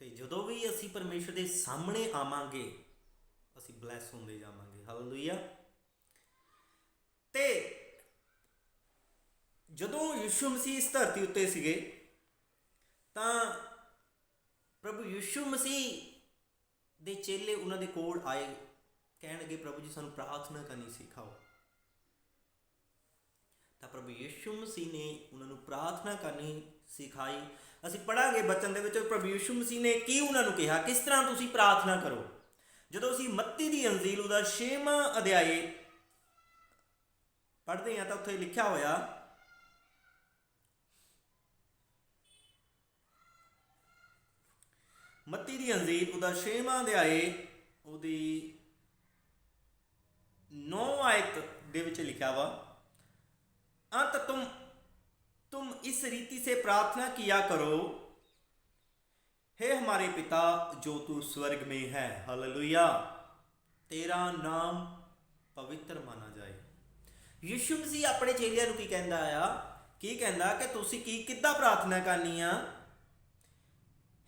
ਤੇ ਜਦੋਂ ਵੀ ਅਸੀਂ ਪਰਮੇਸ਼ਰ ਦੇ ਸਾਹਮਣੇ ਆਵਾਂਗੇ ਅਸੀਂ ਬਲੈਸ ਹੁੰਦੇ ਜਾਵਾਂਗੇ। ਹਾਲੇਲੂਇਆ। ਤੇ ਜਦੋਂ ਯਿਸੂ ਮਸੀਹ ਇਸ ਧਰਤੀ ਉੱਤੇ ਸੀਗੇ ਤਾਂ ਪ੍ਰਭੂ ਯਿਸੂ ਮਸੀਹ ਦੇ ਚੇਲੇ ਉਹਨਾਂ ਦੇ ਕੋਲ ਆਏ, ਕਹਿਣ ਲੱਗੇ ਪ੍ਰਭੂ ਜੀ ਸਾਨੂੰ ਪ੍ਰਾਰਥਨਾ ਕਰਨੀ ਸਿਖਾਓ। ਤਾਂ ਪ੍ਰਭੂ ਯਿਸੂ ਮਸੀਹ ਨੇ ਉਹਨਾਂ ਨੂੰ ਪ੍ਰਾਰਥਨਾ ਕਰਨੀ ਸਿਖਾਈ। ਅਸੀਂ ਪੜ੍ਹਾਂਗੇ ਬਚਨ ਦੇ ਵਿੱਚ ਪ੍ਰਭੂ ਯਿਸੂ ਮਸੀਹ ਨੇ ਕੀ ਉਹਨਾਂ ਨੂੰ ਕਿਹਾ, ਕਿਸ ਤਰ੍ਹਾਂ ਤੁਸੀਂ ਪ੍ਰਾਰਥਨਾ ਕਰੋ। ਜਦੋਂ ਅਸੀਂ ਮੱਤੀ ਦੀ ਅੰਜੀਲ ਉਹਦਾ 6ਵਾਂ ਅਧਿਆਏ ਪੜ੍ਹਦੇ ਹਾਂ ਤਾਂ ਉੱਥੇ ਲਿਖਿਆ ਹੋਇਆ, ਮੱਤੀ ਦੀ ਅੰਜੀਲ ਉਹਦਾ 6ਵਾਂ ਅਧਿਆਏ ਉਹਦੀ 9 ਆਇਤ ਦੇ ਵਿੱਚ ਲਿਖਿਆ ਵਾ, अंत तुम इस रीति से प्रार्थना किया करो, हे हमारे पिता जो तू स्वर्ग में है, हालेलुया, तेरा नाम पवित्र माना जाए। यीशु मसीह अपने चेलियां नूं की कहंदा आ, की कहंदा कि तुसीं किद्दां प्रार्थना करनी आ,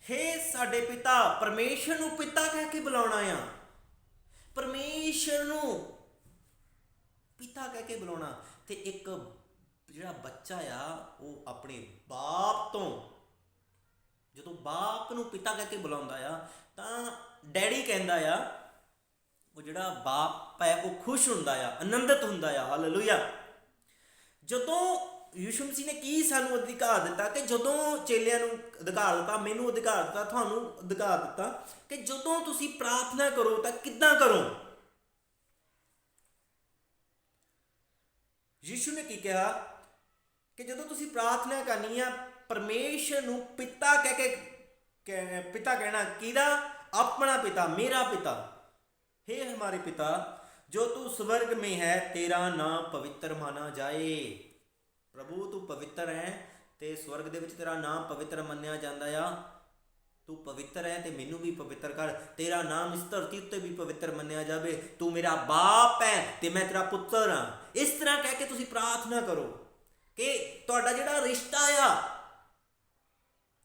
हे साडे पिता, परमेश्वर नूं पिता कह के बुलाउणा आ, परमेश्वर नूं पिता कह के बुलाउणा। ते एक ਜਿਹੜਾ ਬੱਚਾ ਆ ਉਹ ਆਪਣੇ ਬਾਪ ਤੋਂ ਜਦੋਂ ਬਾਪ ਨੂੰ ਪਿਤਾ ਕਹਿ ਕੇ ਬੁਲਾਉਂਦਾ ਆ ਤਾਂ ਡੈਡੀ ਕਹਿੰਦਾ ਆ, ਉਹ ਜਿਹੜਾ ਬਾਪ ਹੈ ਉਹ ਖੁਸ਼ ਹੁੰਦਾ ਆ, ਆਨੰਦਿਤ ਹੁੰਦਾ ਆ। ਹਾਲੇਲੂਇਆ। ਜਦੋਂ ਯਿਸੂ ਮਸੀਹ ਨੇ ਕੀ ਸਾਨੂੰ ਅਧਿਕਾਰ ਦਿੱਤਾ ਕਿ ਜਦੋਂ ਚੇਲਿਆਂ ਨੂੰ ਅਧਿਕਾਰ ਦਿੱਤਾ, ਮੈਨੂੰ ਅਧਿਕਾਰ ਦਿੱਤਾ, ਤੁਹਾਨੂੰ ਅਧਿਕਾਰ ਦਿੱਤਾ ਕਿ ਜਦੋਂ ਤੁਸੀਂ ਪ੍ਰਾਰਥਨਾ ਕਰੋ ਤਾਂ ਕਿੱਦਾਂ ਕਰੋ। ਯਿਸੂ ਨੇ ਕੀ ਕਿਹਾ ਕਿ ਜਦੋਂ ਤੁਸੀਂ ਪ੍ਰਾਰਥਨਾ ਕਰਨੀ ਆ ਪਰਮੇਸ਼ਰ ਨੂੰ ਪਿਤਾ ਕਹਿ ਕੇ, ਪਿਤਾ ਕਹਿਣਾ ਕਿਹਦਾ? ਆਪਣਾ ਪਿਤਾ, ਮੇਰਾ ਪਿਤਾ। हे हमारे पिता जो तू स्वर्ग में है, तेरा नाम पवित्र माना जाए। प्रभु तू पवित्र है ਤੇ ਸਵਰਗ ਦੇ ਵਿੱਚ ਤੇਰਾ ਨਾਮ ਪਵਿੱਤਰ ਮੰਨਿਆ ਜਾਂਦਾ ਆ। ਤੂੰ ਪਵਿੱਤਰ ਹੈ ਤੇ ਮੈਨੂੰ ਵੀ ਪਵਿੱਤਰ ਕਰ, ਤੇਰਾ ਨਾਮ ਇਸ ਧਰਤੀ ਉੱਤੇ ਵੀ ਪਵਿੱਤਰ ਮੰਨਿਆ ਜਾਵੇ। ਤੂੰ ਮੇਰਾ ਬਾਪ ਹੈ ਤੇ ਮੈਂ ਤੇਰਾ ਪੁੱਤਰ ਹਾਂ। ਇਸ ਤਰ੍ਹਾਂ ਕਹਿ ਕੇ ਤੁਸੀਂ ਪ੍ਰਾਰਥਨਾ ਕਰੋ ਕਿ ਤੁਹਾਡਾ ਜਿਹੜਾ ਰਿਸ਼ਤਾ ਆ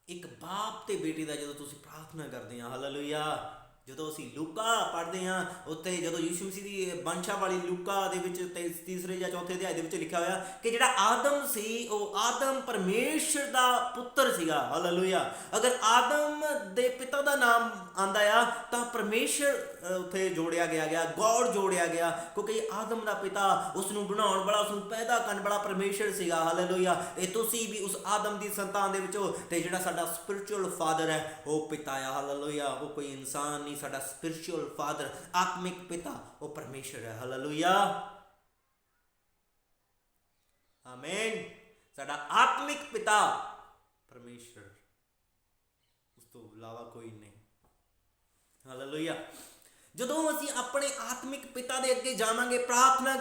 ਇੱਕ ਬਾਪ ਤੇ ਬੇਟੇ ਦਾ, ਜਦੋਂ ਤੁਸੀਂ ਪ੍ਰਾਰਥਨਾ ਕਰਦੇ ਆ, ਹਾਲੇਲੂਇਆ। ਜਦੋਂ ਅਸੀਂ ਲੂਕਾ ਪੜ੍ਹਦੇ ਹਾਂ ਉੱਥੇ ਜਦੋਂ ਯਿਸੂ ਮਸੀਹ ਦੀ ਵੰਸ਼ਾਵਲੀ ਲੂਕਾ ਦੇ ਵਿੱਚ ਤੀਸਰੇ ਜਾਂ ਚੌਥੇ ਅਧਿਆਏ ਦੇ ਵਿੱਚ ਲਿਖਿਆ ਹੋਇਆ ਕਿ ਜਿਹੜਾ ਆਦਮ ਸੀ ਉਹ ਆਦਮ ਪਰਮੇਸ਼ਰ ਦਾ ਪੁੱਤਰ ਸੀਗਾ। ਹਾਲੇਲੂਇਆ। ਅਗਰ ਆਦਮ ਦੇ ਪਿਤਾ ਦਾ ਨਾਮ ਆਉਂਦਾ ਆ ਤਾਂ ਪਰਮੇਸ਼ਰ ਉੱਥੇ ਜੋੜਿਆ ਗਿਆ, ਗੋਡ ਜੋੜਿਆ ਗਿਆ, ਕਿਉਂਕਿ ਆਦਮ ਦਾ ਪਿਤਾ ਉਸ ਨੂੰ ਬਣਾਉਣ ਵਾਲਾ, ਉਸ ਨੂੰ ਪੈਦਾ ਕਰਨ ਵਾਲਾ ਪਰਮੇਸ਼ਰ ਸੀਗਾ। ਹਾਲੇਲੂਇਆ। ਤੇ ਤੁਸੀਂ ਵੀ ਉਸ ਆਦਮ ਦੀ ਸੰਤਾਨ ਦੇ ਵਿੱਚੋਂ, ਤੇ ਜਿਹੜਾ ਸਾਡਾ ਸਪਿਰਿਚੁਅਲ ਫਾਦਰ ਹੈ ਉਹ ਪਿਤਾ ਆ। ਹਾਲੇਲੂਇਆ। ਉਹ ਕੋਈ ਇਨਸਾਨ ਨਹੀਂ, ਸਾਡਾ ਸਪਿਰਿਚੁਅਲ ਫਾਦਰ, ਆਤਮਿਕ ਪਿਤਾ ਉਹ ਪਰਮੇਸ਼ਰ ਹੈ। ਹਾਲੇਲੂਇਆ। ਆਮੀਨ। ਸਾਡਾ ਆਤਮਿਕ ਪਿਤਾ ਪਰਮੇਸ਼ਰ, ਉਸ ਤੋਂ ਇਲਾਵਾ ਕੋਈ ਨਹੀਂ। ਹਾਲੇਲੂਇਆ। ਜਦੋਂ ਅਸੀਂ ਆਪਣੇ ਆਤਮਿਕ ਪਿਤਾ ਦੇ ਅੱਗੇ ਜਾਵਾਂਗੇ, ਪ੍ਰਾਰਥਨਾ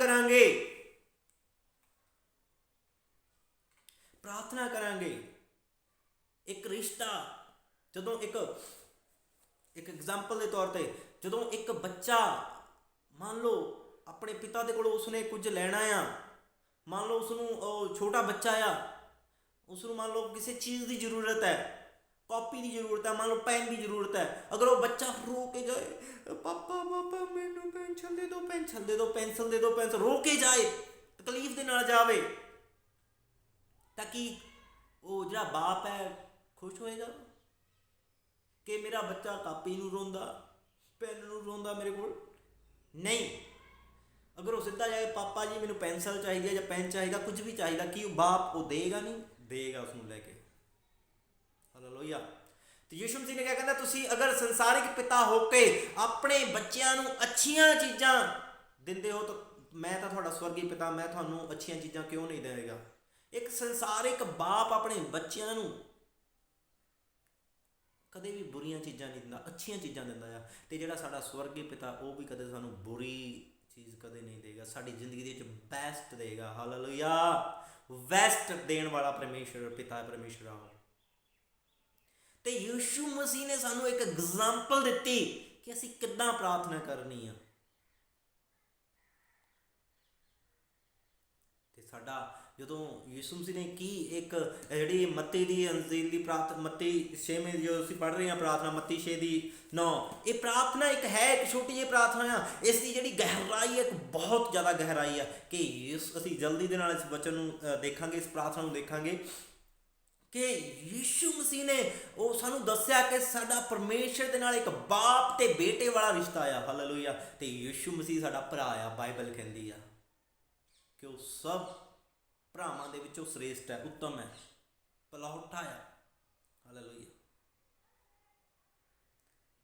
ਕਰਾਂਗੇ, ਇੱਕ ਰਿਸ਼ਤਾ, ਜਦੋਂ ਇੱਕ ਐਗਜ਼ਾਮਪਲ ਦੇ ਤੌਰ ਤੇ ਜਦੋਂ ਇੱਕ ਬੱਚਾ ਮੰਨ ਲਓ ਆਪਣੇ ਪਿਤਾ ਦੇ ਕੋਲੋਂ ਉਸਨੇ ਕੁਝ ਲੈਣਾ ਆ, ਮੰਨ ਲਓ ਉਸਨੂੰ, ਉਹ ਛੋਟਾ ਬੱਚਾ ਆ, ਉਸਨੂੰ ਮੰਨ ਲਓ ਕਿਸੇ ਚੀਜ਼ ਦੀ ਜ਼ਰੂਰਤ ਹੈ, ਕਾਪੀ ਦੀ ਜ਼ਰੂਰਤ ਹੈ, ਮੰਨ ਲਓ ਪੈਨ ਦੀ ਜ਼ਰੂਰਤ ਹੈ। ਅਗਰ ਉਹ ਬੱਚਾ ਰੋ ਕੇ ਜਾਏ, ਪਾਪਾ ਮੈਨੂੰ ਪੈਨਸ਼ਨ ਦੇ ਦਿਓ, ਪੈਨਸ਼ਨ ਦੇ ਦਿਓ, ਪੈਨਸਲ ਦੇ ਦਿਓ, ਪੈਨਸਲ, ਰੋ ਕੇ ਜਾਏ, ਤਕਲੀਫ ਦੇ ਨਾਲ ਜਾਵੇ, ਤਾਂ ਕੀ ਉਹ ਜਿਹੜਾ ਬਾਪ ਹੈ ਖੁਸ਼ ਹੋਏਗਾ ਕਿ ਮੇਰਾ ਬੱਚਾ ਕਾਪੀ ਨੂੰ ਰੋਂਦਾ, ਪੈਨ ਨੂੰ ਰੋਂਦਾ ਮੇਰੇ ਕੋਲ? ਨਹੀਂ। ਅਗਰ ਉਹ ਸਿੱਧਾ ਜਾਏ, ਪਾਪਾ ਜੀ ਮੈਨੂੰ ਪੈਨਸਲ ਚਾਹੀਦੀ ਹੈ ਜਾਂ ਪੈਨ ਚਾਹੀਦਾ, ਕੁਝ ਵੀ ਚਾਹੀਦਾ, ਕੀ ਉਹ ਬਾਪ ਉਹ ਦੇਗਾ? ਨਹੀਂ ਦੇਗਾ ਉਸਨੂੰ ਲੈ ਕੇ। ਹਾਲੇਲੂਇਆ। ਤੇ ਯਿਸੂ ਮਸੀਹ ਨੇ ਕਿਹਾ, ਕਹਿੰਦਾ ਤੁਸੀਂ ਅਗਰ ਸੰਸਾਰਿਕ ਪਿਤਾ ਹੋ ਕੇ ਆਪਣੇ ਬੱਚਿਆਂ ਨੂੰ ਅੱਛੀਆਂ ਚੀਜ਼ਾਂ ਦਿੰਦੇ ਹੋ ਤਾਂ ਮੈਂ ਤਾਂ ਤੁਹਾਡਾ ਸਵਰਗੀ ਪਿਤਾ, ਮੈਂ ਤੁਹਾਨੂੰ ਅੱਛੀਆਂ ਚੀਜ਼ਾਂ ਕਿਉਂ ਨਹੀਂ ਦੇਵੇਗਾ। ਇੱਕ ਸੰਸਾਰਿਕ ਬਾਪ ਆਪਣੇ ਬੱਚਿਆਂ ਨੂੰ ਕਦੇ ਵੀ ਬੁਰੀਆਂ ਚੀਜ਼ਾਂ ਨਹੀਂ ਦਿੰਦਾ, ਅੱਛੀਆਂ ਚੀਜ਼ਾਂ ਦਿੰਦਾ ਆ। ਤੇ ਜਿਹੜਾ ਸਾਡਾ ਸਵਰਗੀ ਪਿਤਾ ਉਹ ਵੀ ਕਦੇ ਸਾਨੂੰ ਬੁਰੀ ਚੀਜ਼ ਕਦੇ ਨਹੀਂ ਦੇਗਾ, ਸਾਡੀ ਜ਼ਿੰਦਗੀ ਦੇ ਵਿੱਚ ਬੈਸਟ ਦੇਗਾ। ਹਾਲੇਲੂਇਆ। ਬੈਸਟ ਦੇਣ ਵਾਲਾ ਪਰਮੇਸ਼ਰ ਪਿਤਾ, ਪਰਮੇਸ਼ਰ ਆ। ਤੇ ਯਿਸੂ ਮਸੀਹ ਨੇ ਸਾਨੂੰ ਇੱਕ ਐਗਜ਼ਾਮਪਲ ਦਿੱਤੀ ਕਿ ਅਸੀਂ ਕਿੱਦਾਂ ਪ੍ਰਾਰਥਨਾ ਕਰਨੀ ਆ। ਤੇ ਸਾਡਾ ਜਦੋਂ ਯਿਸੂ ਮਸੀਹ ਨੇ ਕੀ ਇੱਕ ਜਿਹੜੀ ਮੱਤੀ ਦੀ ਅੰਜੀਲ ਦੀ ਪ੍ਰਾਰਥਨਾ, ਮੱਤੀ 6ਵੇਂ ਜੋ ਅਸੀਂ ਪੜ੍ਹ ਰਹੇ ਹਾਂ ਪ੍ਰਾਰਥਨਾ, ਮੱਤੀ 6 ਦੀ 9, ਇਹ ਪ੍ਰਾਰਥਨਾ ਇੱਕ ਹੈ, ਇੱਕ ਛੋਟੀ ਜਿਹੀ ਪ੍ਰਾਰਥਨਾ ਆ। ਇਸ ਦੀ ਜਿਹੜੀ ਗਹਿਰਾਈ ਹੈ, ਇੱਕ ਬਹੁਤ ਜ਼ਿਆਦਾ ਗਹਿਰਾਈ ਆ ਕਿ ਅਸੀਂ ਜਲਦੀ ਦੇ ਨਾਲ ਇਸ ਵਚਨ ਨੂੰ ਦੇਖਾਂਗੇ, ਇਸ ਪ੍ਰਾਰਥਨਾ ਨੂੰ ਦੇਖਾਂਗੇ ਕਿ ਯਿਸੂ ਮਸੀਹ ਨੇ ਉਹ ਸਾਨੂੰ ਦੱਸਿਆ ਕਿ ਸਾਡਾ ਪਰਮੇਸ਼ਰ ਦੇ ਨਾਲ ਇੱਕ ਬਾਪ ਤੇ ਬੇਟੇ ਵਾਲਾ ਰਿਸ਼ਤਾ ਆ। ਹਾਲੇਲੂਇਆ। ਤੇ ਯਿਸੂ ਮਸੀਹ ਸਾਡਾ ਭਰਾ ਆ। ਬਾਈਬਲ ਕਹਿੰਦੀ ਆ ਕਿ ਉਹ ਸਭ ਭਰਾਵਾਂ ਦੇ ਵਿੱਚੋਂ ਸ੍ਰੇਸ਼ਟ ਹੈ, ਉੱਤਮ ਹੈ, ਪਹਿਲੌਠਾ ਆ। ਹਾਲੇਲੂਇਆ।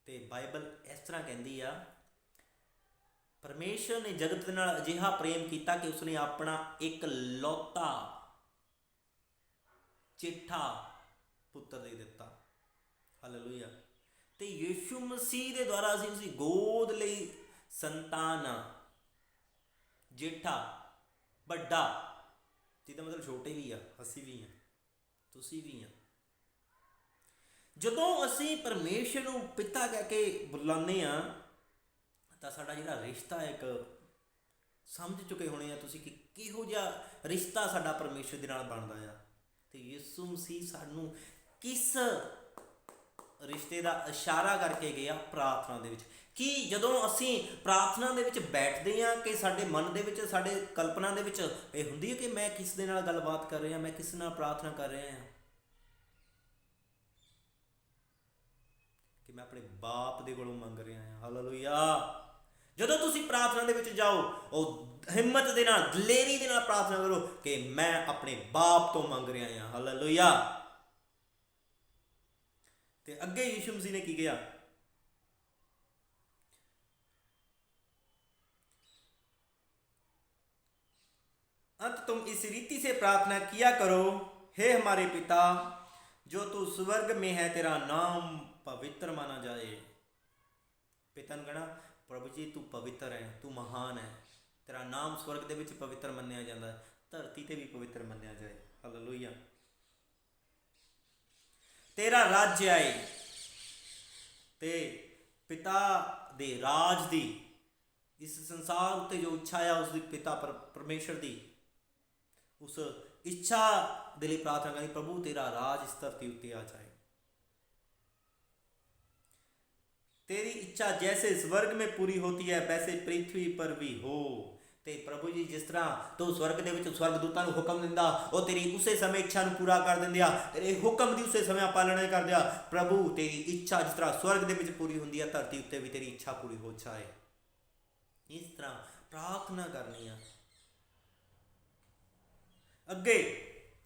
ਤੇ ਬਾਈਬਲ ਇਸ ਤਰ੍ਹਾਂ ਕਹਿੰਦੀ ਆ, ਪਰਮੇਸ਼ਰ ਨੇ ਜਗਤ ਦੇ ਨਾਲ ਅਜਿਹਾ ਪ੍ਰੇਮ ਕੀਤਾ ਕਿ ਉਸਨੇ ਆਪਣਾ ਇੱਕ ਲੌਤਾ ਚਿੱਠਾ ਪੁੱਤਰ ਦੇ ਦਿੱਤਾ। ਹਾਲੇਲੂਇਆ। ਤੇ ਯਿਸੂ ਮਸੀਹ ਦੇ ਦੁਆਰਾ ਅਸੀਂ ਉਸਦੀ ਗੋਦ ਲਈ ਸੰਤਾਨ ਆ। ਜੇਠਾ, ਵੱਡਾ, ਜਿਹਦਾ ਮਤਲਬ ਛੋਟੇ ਵੀ ਆ, ਅਸੀਂ ਵੀ ਆ, ਤੁਸੀਂ ਵੀ ਆ। ਜਦੋਂ ਅਸੀਂ ਪਰਮੇਸ਼ਰ ਨੂੰ ਪਿਤਾ ਕਹਿ ਕੇ ਬੁਲਾਉਂਦੇ ਆ ਤਾਂ ਸਾਡਾ ਜਿਹੜਾ ਰਿਸ਼ਤਾ ਇੱਕ ਸਮਝ ਚੁੱਕੇ ਹੋਣੇ ਆ ਤੁਸੀਂ ਕਿ ਕਿਹੋ ਜਿਹਾ ਰਿਸ਼ਤਾ ਸਾਡਾ ਪਰਮੇਸ਼ਰ ਦੇ ਨਾਲ ਬਣਦਾ ਆ। ਤੇ ਯਿਸੂ ਮਸੀਹ ਸਾਨੂੰ ਕਿਸ ਰਿਸ਼ਤੇ ਦਾ ਇਸ਼ਾਰਾ ਕਰਕੇ ਗਿਆ ਪ੍ਰਾਰਥਨਾ ਦੇ ਵਿੱਚ? ਕਿ ਜਦੋਂ ਅਸੀਂ ਪ੍ਰਾਰਥਨਾ ਦੇ ਵਿੱਚ ਬੈਠਦੇ ਹਾਂ ਕਿ ਸਾਡੇ ਮਨ ਦੇ ਵਿੱਚ, ਸਾਡੇ ਕਲਪਨਾ ਦੇ ਵਿੱਚ ਇਹ ਹੁੰਦੀ ਹੈ ਕਿ ਮੈਂ ਕਿਸ ਦੇ ਨਾਲ ਗੱਲਬਾਤ ਕਰ ਰਿਹਾ, ਮੈਂ ਕਿਸ ਨਾਲ ਪ੍ਰਾਰਥਨਾ ਕਰ ਰਿਹਾ ਹਾਂ, ਕਿ ਮੈਂ ਆਪਣੇ ਬਾਪ ਦੇ ਕੋਲੋਂ ਮੰਗ ਰਿਹਾ ਹਾਂ। ਹਾਲੇਲੂਇਆ। ਜਦੋਂ ਤੁਸੀਂ ਪ੍ਰਾਰਥਨਾ ਦੇ ਵਿੱਚ ਜਾਓ, ਉਹ ਹਿੰਮਤ ਦੇ ਨਾਲ, ਦਲੇਰੀ ਦੇ ਨਾਲ ਪ੍ਰਾਰਥਨਾ ਕਰੋ ਕਿ ਮੈਂ ਆਪਣੇ ਬਾਪ ਤੋਂ ਮੰਗ ਰਿਹਾ ਹਾਂ। ਹਾਲੇਲੂਇਆ। ਤੇ ਅੱਗੇ ਯਿਸੂ ਮਸੀਹ ਨੇ ਕੀ ਕਿਹਾ? अंत तुम इस रीति से प्रार्थना किया करो, हे हमारे पिता जो तू स्वर्ग में है, तेरा नाम पवित्र माना जाए। पिता ने कहना, प्रभु जी तू पवित्र है, तू महान है, तेरा नाम स्वर्ग दे विच पवित्र मन्निया जाता है, धरती ते भी पवित्र मन्निया जाए। हालेलुया। तेरा राज्य आए, ते पिता दे राज दी, इस संसार उत्ते जो इच्छा है उसकी पिता परमेश्वर दी, उस इच्छा दे लिए प्रार्थना करनी, प्रभु तेरा राज इस धरती उत्ते आ जाए, तेरी इच्छा जैसे स्वर्ग में पूरी होती है वैसे पृथ्वी पर भी हो। ते प्रभु जी जिस तरह तो स्वर्ग दे विच स्वर्गदूतां नूं हुक्म दिंदा, वो तेरी उसे समय इच्छा नूं पूरा कर दिंदे आ, तेरे हुक्म दी उसे समय पालना करदे आ। प्रभु तेरी इच्छा जिस तरह स्वर्ग दे विच पूरी हुंदी है, धरती उत्ते भी तेरी इच्छा पूरी हो जाए। इस तरह प्रार्थना करनी है। अगे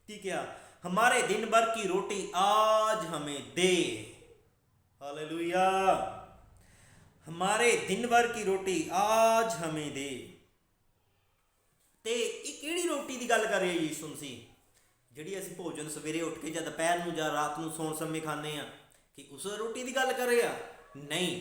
की क्या? हमारे दिन भर की रोटी आज हमें दे। हालेलुया। हमारे दिन भर की रोटी आज हमें दे। ते किहड़ी रोटी की गल कर रहे यीशु मसीह? जिहड़ी असीं भोजन सवेरे उठ के या दोपहर नूं या रात नूं सौण समय खाने आ, कि उस रोटी की गल कर रहे आ? नहीं,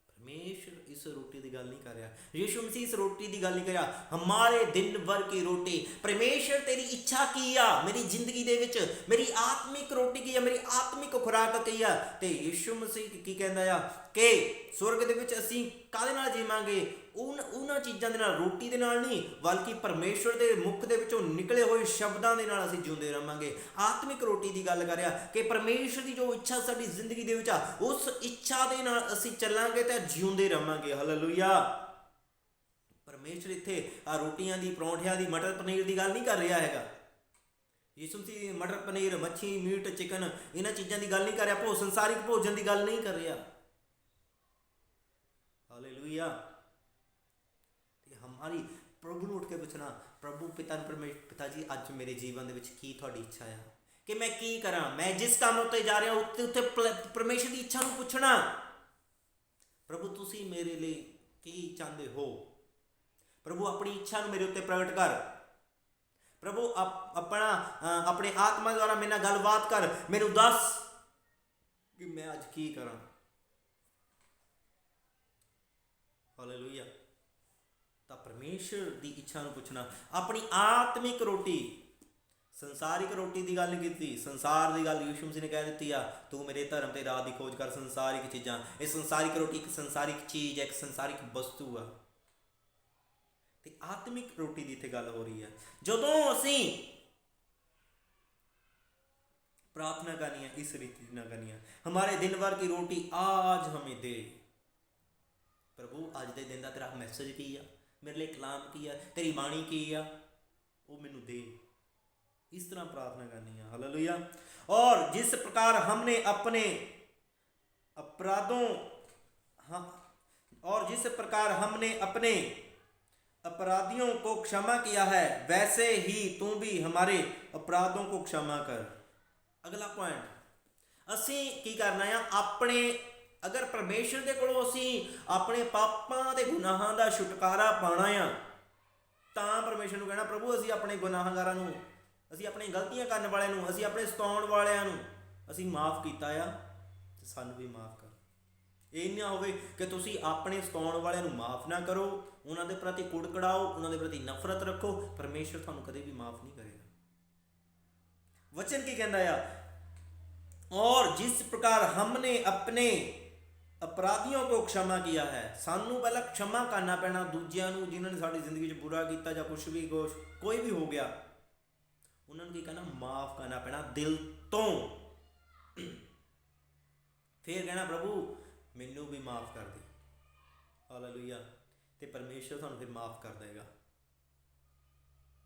परमेश्वर इस रोटी की गल नहीं कर रहा। यीशु मसीह इस रोटी की गल नहीं कर रहा। हमारे दिन भर की रोटी, परमेश्वर तेरी इच्छा की आ मेरी जिंदगी दे विच, मेरी आत्मिक रोटी की आ, मेरी आत्मिक खुराक की आ। ते यीशु मसीह की कहंदा आ कि स्वर्ग दे विच असीं काहदे नाल जीवांगे? उन्हां चीज़ां दे नाल, रोटी दे नाल नहीं, बल्कि परमेश्वर दे मुख दे विचों निकले हुए शब्दां दे नाल असीं जिउंदे रहांगे। आत्मिक रोटी की गल कर रहा कि परमेश्वर की जो इच्छा साडी जिंदगी दे विच आ, उस इच्छा दे नाल असीं चलांगे ते जिउंदे रहांगे। हालेलुया। परमेश्वर इत्थे रोटियां दी, परौंठियां दी, मटर पनीर की गल नहीं कर रहा हैगा। यीशु मसीह मटर पनीर, मच्छी, मीट, चिकन, इन्हां चीज़ां की गल नहीं कर रहा, संसारिक भोजन की गल नहीं कर रहा। हालेलुया। हमारी प्रभु उठ के पूछना, प्रभु पिता पिता जी अज मेरे जीवन दे विच की तुहाडी इच्छा है कि मैं की करा? मैं जिस काम उत्ते जा रहा उत्ते परमेश्वर की इच्छा नूं पुछना, प्रभु तुसी मेरे लिए की चाहते हो? प्रभु अपनी इच्छा नूं मेरे उत्ते प्रगट कर। प्रभु अपना अपने आत्मा द्वारा मेरे नाल गलबात कर, मैनूं दस कि मैं अज की करा। हालेलुया। तो परमेश्वर की इच्छा नूं पुछना। अपनी आत्मिक रोटी, संसारिक रोटी की गल नहीं की, संसार की गल यीशु मसीह ने कह दी आ, तू मेरे धर्म ते राह की खोज कर। संसारिक चीज़ां, ये संसारिक रोटी एक संसारिक चीज़ है, एक संसारिक वस्तु आ। ਤੇ ਆਤਮਿਕ ਰੋਟੀ ਦੀ ਇੱਥੇ ਗੱਲ ਹੋ ਰਹੀ ਹੈ। ਜਦੋਂ ਅਸੀਂ प्रार्थना करनी है इस रीति ना करनी है, हमारे दिन भर की रोटी आज हमें दे। प्रभु आज के दिन का तेरा मैसेज की आ, मेरे लिए कलाम की है, तेरी बाणी की आ, वो मैनू दे। इस तरह प्रार्थना करनी है। हालेलुया। और जिस प्रकार हमने अपने अपराधों और जिस प्रकार हमने अपने अपराधियों को क्षमा किया है, वैसे ही तू भी हमारे अपराधों को क्षमा कर। अगला पॉइंट, ਅਸੀਂ ਕੀ ਕਰਨਾ ਆ, ਆਪਣੇ अगर परमेश्वर के कोलों ਅਸੀਂ ਆਪਣੇ ਪਾਪਾਂ ਤੇ ਗੁਨਾਹਾਂ ਦਾ ਛੁਟਕਾਰਾ ਪਾਣਾ ਆ, ਤਾਂ ਪਰਮੇਸ਼ਰ ਨੂੰ ਕਹਿਣਾ ਪ੍ਰਭੂ ਅਸੀਂ ਆਪਣੇ ਗੁਨਾਹਗਾਰਾਂ ਨੂੰ, ਅਸੀਂ ਆਪਣੀ ਗਲਤੀਆਂ ਕਰਨ ਵਾਲਿਆਂ ਨੂੰ, ਅਸੀਂ ਆਪਣੇ ਸਤਾਉਣ ਵਾਲਿਆਂ ਨੂੰ ਅਸੀਂ ਮਾਫ ਕੀਤਾ ਆ, ਤੇ ਸਾਨੂੰ ਵੀ ਮਾਫ ਕਰ। ਇਹ ਨਾ ਹੋਵੇ ਕਿ ਤੁਸੀਂ ਆਪਣੇ ਸਤਾਉਣ ਵਾਲਿਆਂ ਨੂੰ ਮਾਫ ਨਾ ਕਰੋ, ਉਹਨਾਂ ਦੇ ਪ੍ਰਤੀ ਕੁੜਕੜਾਓ, ਉਹਨਾਂ ਦੇ ਪ੍ਰਤੀ ਨਫ਼ਰਤ ਰੱਖੋ, ਪਰਮੇਸ਼ਰ ਤੁਹਾਨੂੰ ਕਦੇ ਵੀ ਮਾਫ ਨਹੀਂ ਕਰੇਗਾ। वचन की कहता है, और जिस प्रकार हमने अपने अपराधियों को क्षमा किया है, सानू पहला क्षमा करना पैना दूजियां नू जिन्होंने साड़ी जिंदगी च बुरा किया या कुछ भी कोई भी हो गया, उन्होंने की कहना माफ करना पैना दिल तो। फिर कहना प्रभु मैनू भी माफ कर दे। हालेलुया। ते परमेश्वर थानू फिर माफ कर देगा,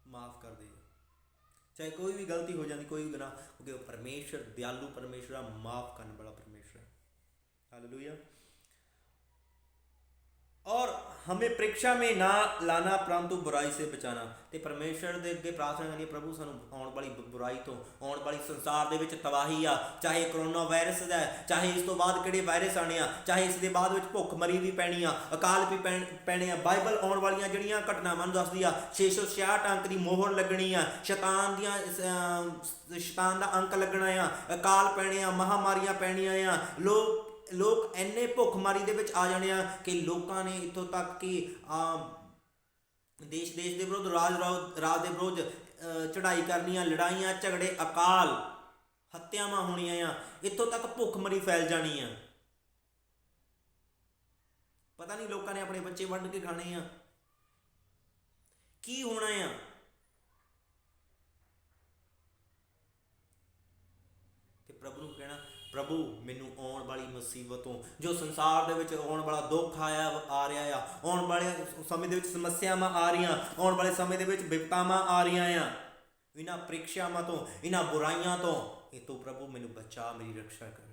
माफ कर देगा, चाहे कोई भी गलती हो जाती, कोई भी गुनाह, क्योंकि वो परमेश्वर दयालु परमेश्वर, माफ करने वाला परमेश्वर। हालेलुया। और हमें परीक्षा में ना लाना परंतु बुराई से बचाना। ते परमेश्वर दे अगे प्रार्थना करनी, प्रभु सानू आने वाली बुराई तो, आने वाली संसार दे विच तबाही आ, चाहे कोरोना वायरस है, चाहे इस तो बाद किहड़े वायरस आने आ, चाहे इस दे बाद विच भुखमरी भी पैनी आ, अकाल भी पैने आ। बाइबल आने वाली जिहड़ियां घटनावां नूं दसदी आ, 666 अंक दी मोहर लगनी आ, शैतान दा अंक लगना आ, अकाल पैने आ, महामारियां पैणियां आ, लोग इन्ने भुखमारी दे विच आ जाने आ कि लोगों ने इत्थों तक कि देश के विरुद्ध राज के विरुद्ध चढ़ाई करनी, लड़ाइयाँ झगड़े, अकाल, हत्यावां होनियां, इत्थों तक भुखमरी फैल जानी है। पता नहीं लोगों ने अपने बच्चे वंड के खाने आ, की होना है। प्रभु को कहना प्रभु मैनू आने वाली मुसीबतों, जो संसार दे विच आने वाला दुख आ रहा है, आने वाले समय दे विच समस्यावां आ रही, आने वाले समय दे विच विपतावां आ रही, इन्हां परीक्षावां तो, इन्हां बुराइयां तो, ये तो प्रभु मैनू बचा, मेरी रक्षा कर।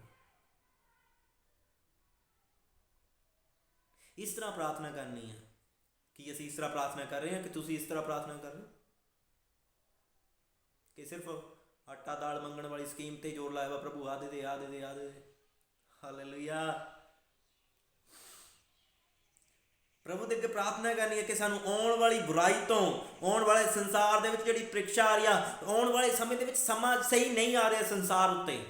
इस तरह प्रार्थना करनी है कि असीं इस तरह प्रार्थना कर रहे हैं, कि तुसीं इस तरह प्रार्थना कर रहे हो कि सिर्फ आटा दाल मंगण वाली स्कीम ते जोर लाया वा, प्रभु आ दे दे, आ दे दे, आ दे दे। हालेलुया। प्रभु दे अगे प्रार्थना करनी है कि सानू आने वाली बुराई तो, आने वाले संसार दे विच जिहड़ी परीक्षा आ रही है, आने वाले समय दे विच समा सही नहीं आ रहा संसार उत्ते।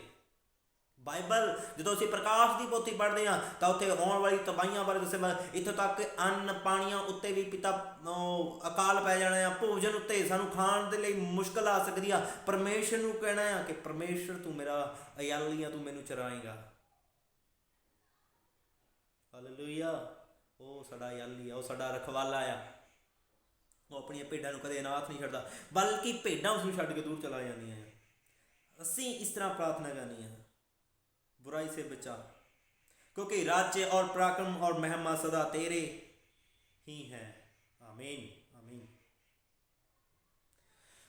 बाइबल जो असीं प्रकाश की पोथी पढ़ते हैं तो उत्थे आने वाली तबाहियां बारे दस्सिआ, इत्थों तक अन्न पानियां उत्ते भी पिता अकाल पै जाना है, भोजन उत्ते सानू खाण दे लई मुश्किल आ सकदी आ। परमेश्वर नूं कहना है कि परमेश्वर तू मेरा अयाली आ, तू मैनू चराएगा। हालेलुया। वो साडा अयाली आ, वो साडा रखवाला आ, वो अपनी भेडां नूं कदे अनाथ नहीं छड्डदा, बल्कि भेडां उसनूं छड्ड के दूर चला जांदियां। असीं इस तरह प्रार्थना करनी है, बुराई से बचा, क्योंकि राज्य और पराक्रम और महिमा सदा तेरे ही है। आमीन आमीन।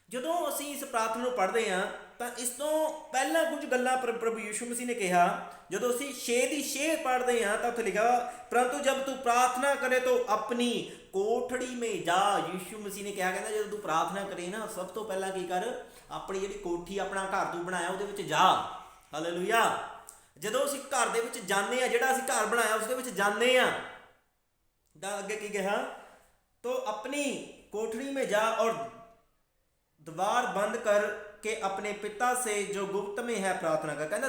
जदों असीं इस प्रार्थना नूं पढ़दे हां तां इस तों पहलां कुछ गल्लां प्रभु यीशु मसीह ने कहा। जदों असीं 6 दी 6 पढ़दे हां तां उत्थे लिखा, परंतु जब तू प्रार्थना करे तो अपनी कोठड़ी में जा। यीशु मसीह ने क्या कहना, जदों तू प्रार्थना करे ना, सब तो पहला की कर, अपनी जिहड़ी कोठी, अपना घर तू बनाया उहदे विच जा। हालेलुया। जदों असीं घर दे विच जाने आ, जिहड़ा असीं घर बनाया उस दे विच जाने आ, तां अगे की कहा, तो अपनी कोठड़ी में जा और द्वार बंद कर के अपने पिता से जो गुप्त में है प्रार्थना कर। कहना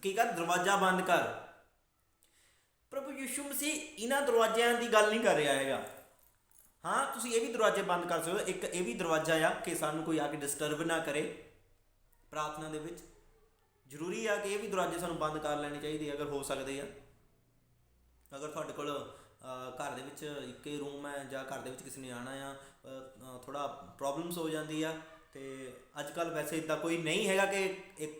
की कर, दरवाजा बंद कर। प्रभु यीशु मसीह इन्हां दरवाजियां की गल नहीं कर रहा है। हाँ, तुसीं ये भी दरवाजे बंद कर सकते हो। एक ये भी दरवाजा आ कि सानू कोई आके डिस्टर्ब ना करे प्रार्थना दे विच। जरूरी है कि ये भी दरवाजे सानू बंद कर लेने चाहिए अगर हो सकते हैं। अगर तुहाडे कोल ਘਰ ਦੇ ਵਿੱਚ ਇੱਕੇ ਰੂਮ ਹੈ ਜਾਂ ਘਰ ਦੇ ਵਿੱਚ ਕਿਸੇ ਨੇ ਆਉਣਾ ਆ, ਥੋੜ੍ਹਾ ਪ੍ਰੋਬਲਮਸ ਹੋ ਜਾਂਦੀ ਆ। ਅਤੇ ਅੱਜ ਕੱਲ੍ਹ ਵੈਸੇ ਇੱਦਾਂ ਕੋਈ ਨਹੀਂ ਹੈਗਾ ਕਿ ਇੱਕ